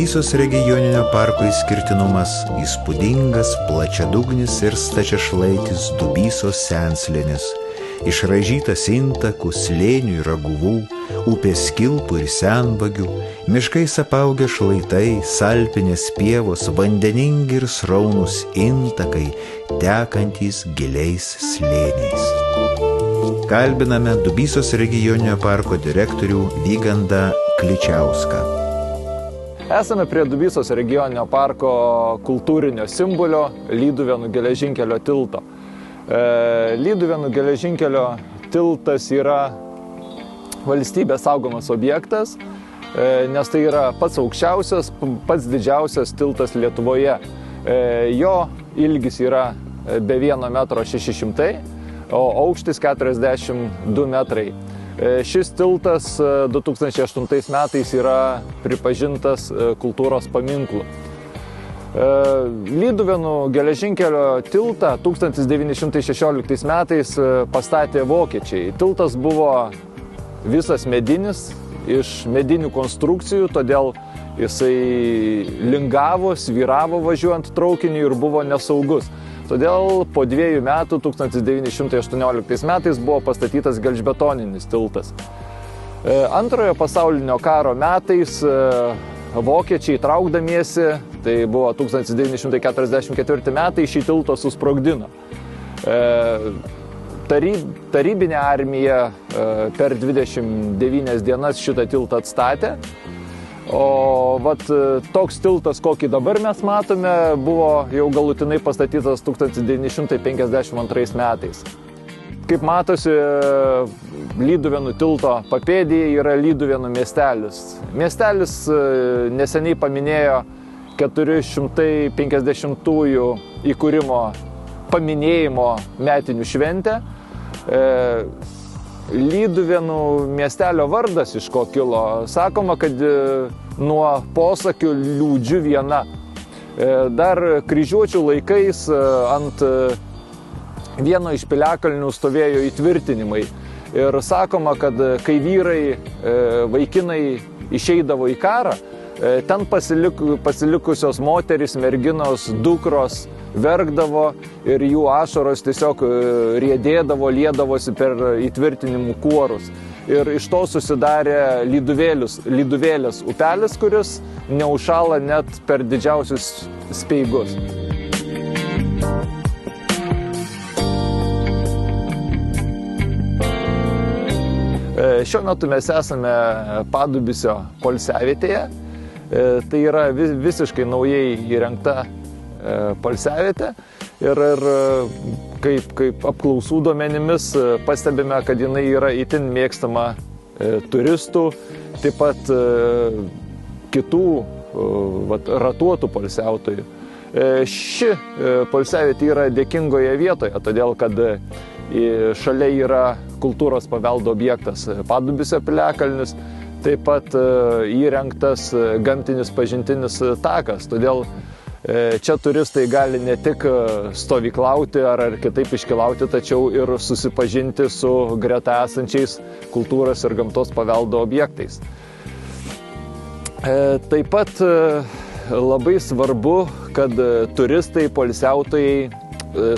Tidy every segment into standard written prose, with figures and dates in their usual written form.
Dubysos regioninio parko išskirtinumas – įspūdingas plačiadugnis ir stačiašlaitis Dubysos senslėnis, išraižytas intakų, slėnių ir raguvų, upės kilpų ir senvagių, miškais apaugę šlaitai, salpinės pievos, vandeningi ir sraunūs intakai, tekantys giliais slėniais. Kalbiname Dubysos regioninio parko direktorių Vygandą Kličiauską. Esame prie Dubysos regioninio parko kultūrinio simbolio Lyduvėnų geležinkelio tilto. Lyduvėnų geležinkelio tiltas yra valstybės saugomas objektas, nes tai yra pats aukščiausias, pats didžiausias tiltas Lietuvoje. Jo ilgis yra be 1,6 m, o aukštis 42 metrai. Šis tiltas 2008 metais yra pripažintas kultūros paminklu. Lyduvėnų geležinkelio tiltą 1916 metais pastatė vokiečiai. Tiltas buvo visas medinis, iš medinių konstrukcijų, todėl jisai lingavo, svyravo važiuojant traukiniu ir buvo nesaugus. Todėl po 2 metų, 1918 metais, buvo pastatytas gelžbetoninis tiltas. Antrojo pasaulinio karo metais vokiečiai traukdamiesi, tai buvo 1944 metai, šį tiltą susprogdino. Tarybinė armija per 29 dienas šitą tiltą atstatė. O toks tiltas, kokį dabar mes matome, buvo jau galutinai pastatytas 1952 metais. Kaip matosi, Lyduvėnų tilto papėdėje yra Lyduvėnų miestelis. Miestelis neseniai paminėjo 450-ųjų įkūrimo paminėjimo metinių šventę. Lyduvėnų miestelio vardas iš ko kilo? Sakoma, kad nuo posakių liūdžiu viena. Dar kryžiuočių laikais ant vieno iš piliakalnių stovėjo įtvirtinimai. Ir sakoma, kad kai vyrai, vaikinai išeidavo į karą, ten pasilikusios moterys, merginos, dukros verkdavo ir jų ašaros tiesiog riedėdavo, liedavosi per įtvirtinimų kuorus. Ir iš to susidarė Lyduvėlės upelis, kuris neužšąla net per didžiausius speigus. Šiuo metu mes esame Padubysio poilsiavietėje. Tai yra visiškai naujai įrengta poilsiavietė ir kaip apklausų duomenimis pastebime, kad jinai yra itin mėgstama turistų, taip pat kitų ratuotų poilsiautojų. Ši poilsiavietė yra dėkingoje vietoje, todėl kad šalia yra kultūros paveldo objektas Padubysio piliakalnis, taip pat įrengtas gamtinis pažintinis takas, todėl čia turistai gali ne tik stovyklauti ar kitaip iškeliauti, tačiau ir susipažinti su greta esančiais kultūros ir gamtos paveldo objektais. Taip pat labai svarbu, kad turistai, poilsiautojai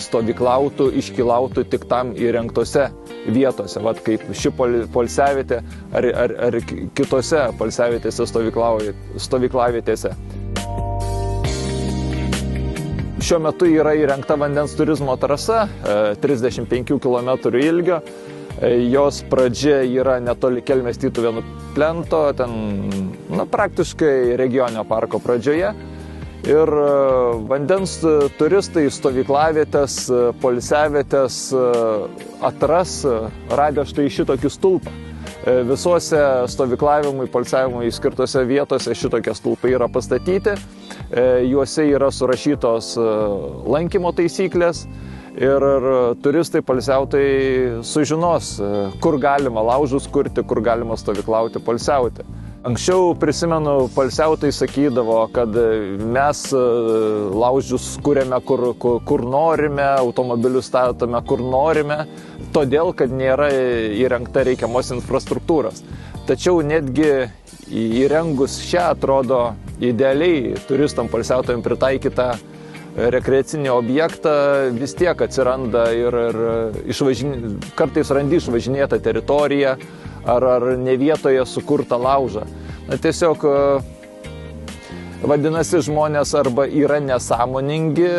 stovyklautų, iškeliautų tik tam įrengtose vietose, kaip ši poilsiavietė ar kitose poilsiavietėse stovyklavietėse. Šiuo metu yra įrengta vandens turizmo trasa 35 km ilgio. Jos pradžia yra netoli Kelmės Tytuvėnų plento, ten praktiškai regioninio parko pradžioje. Ir vandens turistai stovyklavietės, poilsiavietės atras radę štai šitokį stulpą. Visuose stovyklavimui, poilsiavimui skirtose vietose šitokie stulpai yra pastatyti. Juose yra surašytos lankymo taisyklės ir turistai, poilsiautojai sužinos, kur galima laužus kurti, kur galima stovyklauti, poilsiauti. Anksčiau, prisimenu, poilsiautojai sakydavo, kad mes laužus kuriame kur norime, automobilius statome kur norime, todėl, kad nėra įrengta reikiamos infrastruktūros. Tačiau netgi įrengus šią, atrodo, idealiai turistam poilsiautojam pritaikytą rekreacinį objektą, vis tiek atsiranda ir kartais randi išvažinėtą teritoriją ar ne vietoje sukurtą laužą. Tiesiog vadinasi, žmonės arba yra nesąmoningi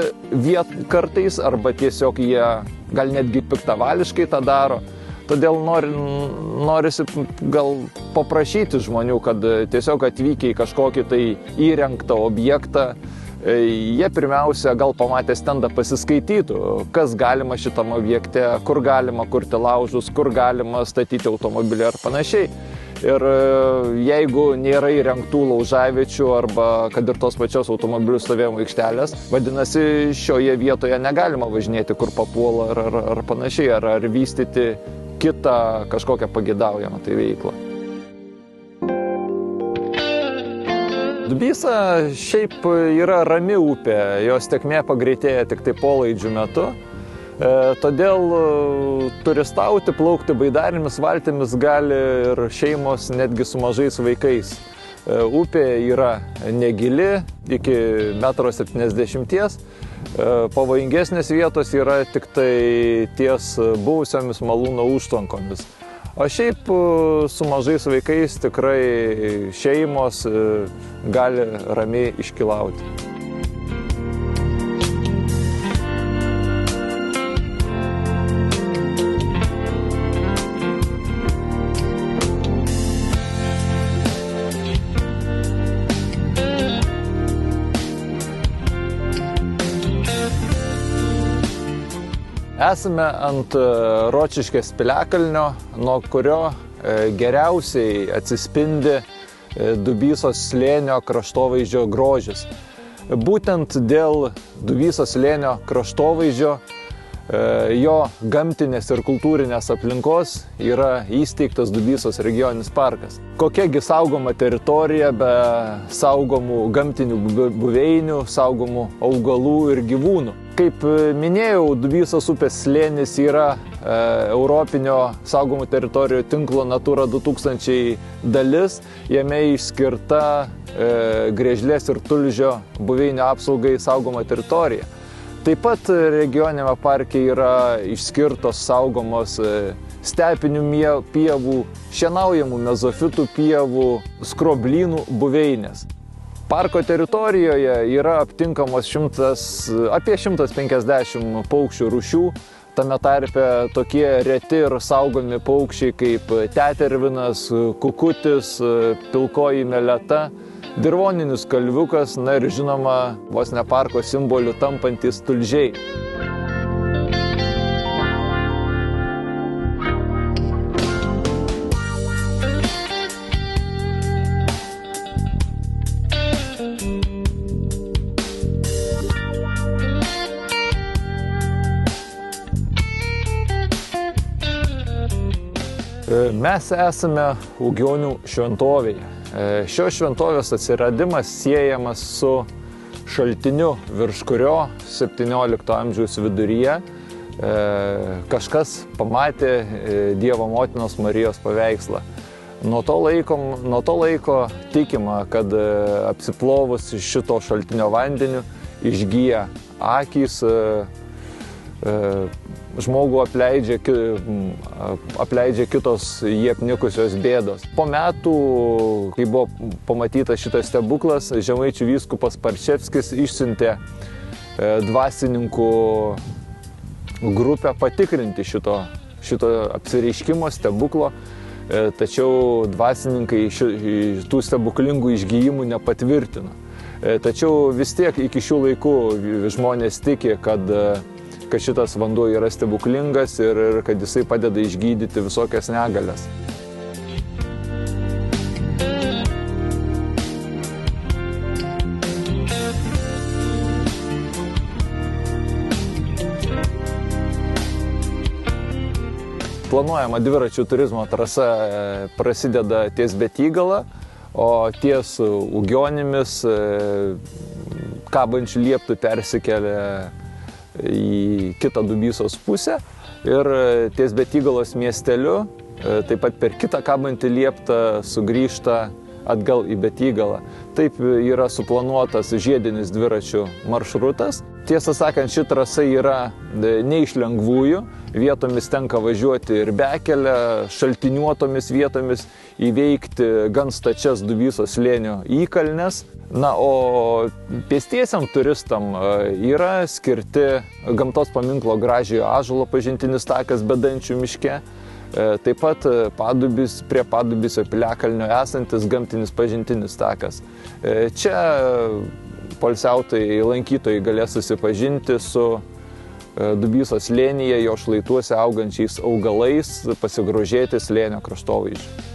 kartais, arba tiesiog jie gal netgi piktavališkai tą daro. Todėl norisi gal paprašyti žmonių, kad tiesiog atvykę į kažkokį tai įrengtą objektą, jie pirmiausia gal pamatę stendą pasiskaitytų, kas galima šitam objekte, kur galima kurti laužus, kur galima statyti automobilį ar panašiai. Ir jeigu nėra įrengtų laužaviečių arba kad ir tos pačios automobilių stovėjimo aikštelės, vadinasi, šioje vietoje negalima važinėti, kur papuola ar panašiai, ar vystyti kitą kažkokią pageidaujamą tai veiklą. Dubysa šiaip yra rami upė, jos tėkmė pagreitėja tik tai polaidžių metu. Todėl turistauti, plaukti baidarėmis, valtimis gali ir šeimos netgi su mažais vaikais. Upė yra negili, iki 1,70 m. Pavojingesnės vietos yra tik tai ties buvusiomis malūno užtvankomis. O šiaip su mažais vaikais tikrai šeimos gali ramiai iškilauti. Esame ant Ročiškės piliakalnio, nuo kurio geriausiai atsispindi Dubysos slėnio kraštovaizdžio grožis. Būtent dėl Dubysos slėnio kraštovaizdžio, jo gamtinės ir kultūrinės aplinkos yra įsteigtas Dubysos regioninis parkas. Kokiagi saugoma teritorija be saugomų gamtinių buveinių, saugomų augalų ir gyvūnų. Kaip minėjau, Dubysos upės slėnis yra Europinio saugomų teritorijų tinklo Natura 2000 dalis, jame išskirta Griežlės ir Tulžio buveinių apsaugai saugoma teritorija. Taip pat regioniniame parke yra išskirtos saugomos stepinių pievų, šienaujamų mezofitų pievų, skroblynų buveinės. Parko teritorijoje yra aptinkamos apie 150 paukščių rūšių, tame tarpe tokie reti ir saugomi paukščiai kaip tetervinas, kukutis, pilkoji meleta, dirvoninis kalviukas, na ir žinoma, vos ne parko simboliu tampantys tulžiai. Mes esame Ugionių šventovėje. Šios šventovės atsiradimas siejamas su šaltiniu, virš kurio 17 amžiaus viduryje kažkas pamatė Dievo motinos Marijos paveikslą. Nuo to laiko tikima, kad apsiplovus šito šaltinio vandeniu išgyja akys, žmogų apleidžia kitos jį apnikusios bėdos. Po metų, kai buvo pamatytas šitas stebuklas, žemaičių vyskupas Parševskis išsiuntė dvasininkų grupę patikrinti šito apsireiškimo stebuklo, tačiau dvasininkai tų stebuklingų išgijimų nepatvirtino. Tačiau vis tiek iki šių laikų žmonės tiki, kad šitas vanduo yra stebuklingas ir kad jisai padeda išgydyti visokias negalias. Planuojama dviračių turizmo trasa prasideda ties Betygala, o ties Ugionimis kabančių lieptų persikelia į kitą Dubysos pusę ir ties Betygalos miesteliu, taip pat per kitą kabantį lieptą sugrįžta atgal į Betygalą. Taip yra suplanuotas žiedinis dviračių maršrutas. Tiesą sakant, ši trasa yra ne iš lengvųjų, vietomis tenka važiuoti ir bekelę, šaltiniuotomis vietomis įveikti gan stačias Dubysos slėnio įkalnes. Na, o pėstiesiam turistam yra skirti gamtos paminklo Gražiojo ąžuolo pažintinis takas Bedančių miške. Taip pat prie Padubysio piliakalnio esantis gamtinis pažintinis takas. Čia poilsiautojai, lankytojai galės susipažinti su Dubysos slėnyje, jo šlaituose augančiais augalais, pasigrožėti slėnio kraštovaizdžiu.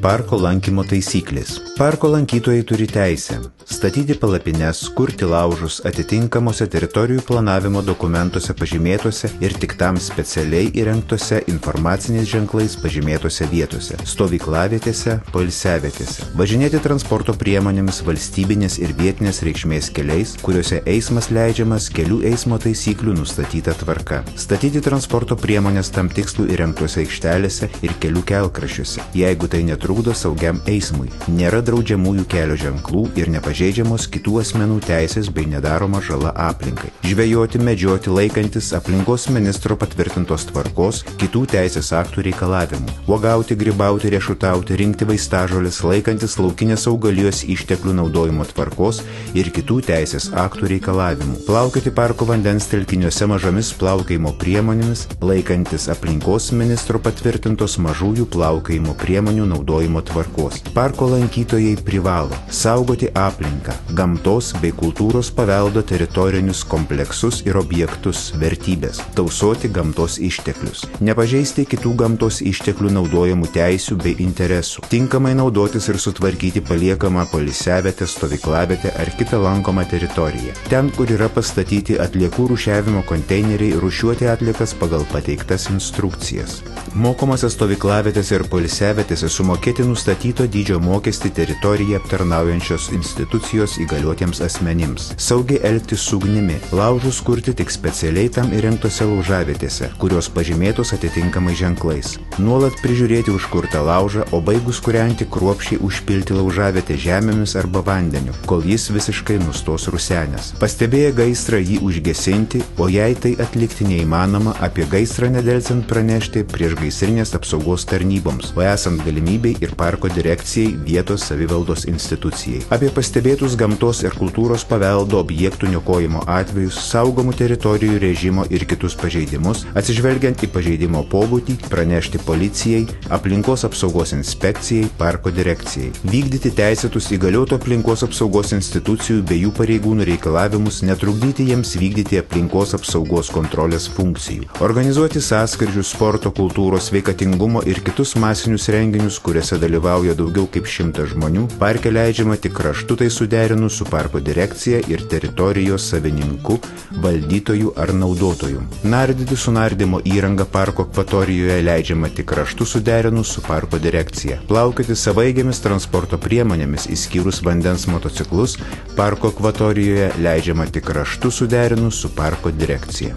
Parko lankymo taisyklės. Parko lankytojai turi teisę statyti palapines, kurti laužus atitinkamuose teritorijų planavimo dokumentuose pažymėtose ir tik tam specialiai įrengtose informaciniais ženklais pažymėtose vietose, stovyklavietėse, poilsiavietėse, važinėti transporto priemonėmis valstybinės ir vietinės reikšmės keliais, kuriuose eismas leidžiamas kelių eismo taisyklių nustatyta tvarka, statyti transporto priemonės tam tikslų įrengtose aikštelėse ir kelių kelkraščiuose, jeigu tai netrukdo saugiam eismui, nėra draudžiamųjų kelio ženklų ir nepažeidžiamos kitų asmenų teisės bei nedaroma žala aplinkai. Žvejoti, medžioti laikantis aplinkos ministro patvirtintos tvarkos, kitų teisės aktų reikalavimų. Uogauti, grybauti, riešutauti, rinkti vaistažoles laikantis laukinės augalijos išteklių naudojimo tvarkos ir kitų teisės aktų reikalavimų. Plaukioti parko vandens telkiniuose mažomis plaukiojimo priemonėmis laikantis aplinkos ministro patvirtintos mažųjų plaukiojimo priemonių naudojimo tvarkos. Parko lankytojai privalo saugoti aplinką, gamtos bei kultūros paveldo teritorinius kompleksus ir objektus, vertybės, tausoti gamtos išteklius, nepažeisti kitų gamtos išteklių naudojamų teisių bei interesų, tinkamai naudotis ir sutvarkyti paliekamą poilsiavietę, stovyklavietę ar kitą lankomą teritoriją. Ten, kur yra pastatyti atliekų rūšiavimo konteineriai, rūšiuoti atliekas pagal pateiktas instrukcijas. Mokomose stovyklavietėse ir poilsiavietėse sumokėti nustatyto dydžio mokestį teritoriją aptarnaujančios institucijos įgaliuotiems asmenims. Saugiai elgtis su ugnimi. Laužus kurti tik specialiai tam įrengtose laužavietėse, kurios pažymėtos atitinkamai ženklais. Nuolat prižiūrėti užkurtą laužą, o baigus kūrenti kruopščiai užpilti laužavietę žemėmis arba vandeniu, kol jis visiškai nustos rusenęs. Pastebėję gaisrą jį užgesinti, o jei tai atlikti neįmanoma, apie gaisrą nedelsiant pranešti priešgaisrinės apsaugos tarnyboms, o esant galimybei ir parko direkcijai vietos savivaldos institucijai. Apie pastebėtus gamtos ir kultūros paveldo objektų niokojimo atvejus, saugomų teritorijų režimo ir kitus pažeidimus, atsižvelgiant į pažeidimo pobūdį, pranešti policijai, aplinkos apsaugos inspekcijai, parko direkcijai. Vykdyti teisėtus įgaliotų aplinkos apsaugos institucijų bei jų pareigūnų reikalavimus, netrukdyti jiems vykdyti aplinkos apsaugos kontrolės funkcijų. Organizuoti sąskrydžius, sporto, kultūros, sveikatingumo ir kitus masinius renginius, kuriuose dalyvauja daugiau kaip 100 žmonių, parke leidžiama tik raštu tai suderinus su parko direkcija ir teritorijos savininku, valdytoju ar naudotoju. Nardyti su nardymo įranga parko akvatorijoje leidžiama tik raštu suderinus su parko direkcija. Plaukioti savaeigėmis transporto priemonėmis, išskyrus vandens motociklus, parko akvatorijoje leidžiama tik raštu suderinus su parko direkcija.